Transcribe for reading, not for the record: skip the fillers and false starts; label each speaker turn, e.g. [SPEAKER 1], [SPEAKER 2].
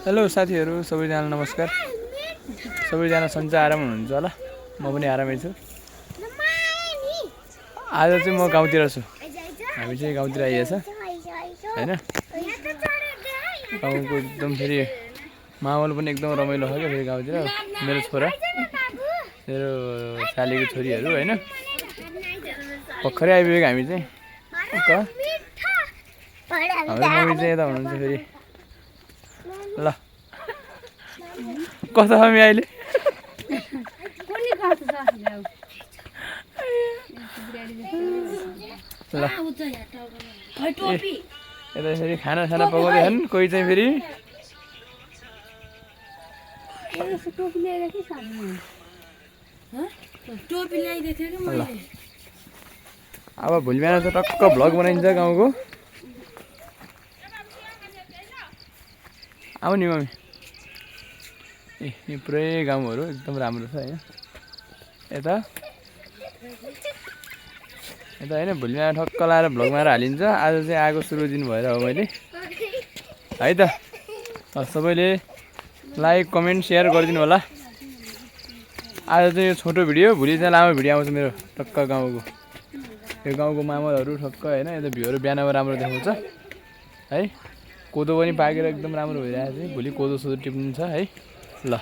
[SPEAKER 1] Hello साथीहरू सबैजना नमस्कार। सबैजना सन्चै आराम हुनुहुन्छ होला। म पनि आरामै छु। आज चाहिँ म गाउँतिर छु। हामी चाहिँ गाउँतिर आइएछ हैन। गाउँको एकदम फेरि माहौल पनि एकदम रमाइलो छ क्या फेरि गाउँतिर। मेरो छोरा मेरो सालीको छोरीहरू हैन भर्खरै आइपुगेको हामी चाहिँ। हाम्रो मम्मी चाहिँ यता हुनुहुन्छ फेरि। ल कस्तो छ मम्मी अहिले? ल यता फेरि खानासाना पकाउँदैछन् कोही चाहिँ फेरि। ल अब भोलि बिहान चाहिँ टक्क भ्लग बनाइन्छ गाउँको। आऊ नि मम्मी। यो पुरै गाउँहरू एकदम राम्रो छ हैन। यता हैन भोलि बिहान ठक्क लाएर भ्लग बनाएर हालिन्छ। आज चाहिँ आएको सुरु दिन भएर हो मैले है त। सबैले लाइक कमेन्ट सेयर गरिदिनु होला। आज चाहिँ यो छोटो भिडियो, भोलि चाहिँ लामो भिडियो आउँछ मेरो टक्क गाउँको। यो गाउँको मामलहरू ठक्क हैन। यता भ्यूहरू बिहानमा राम्रो देखाउँछ है। कोदो पनि पाकेर एकदम राम्रो भइरहेको छ। भोलि कोदो सोदो टिप्नु छ है। ल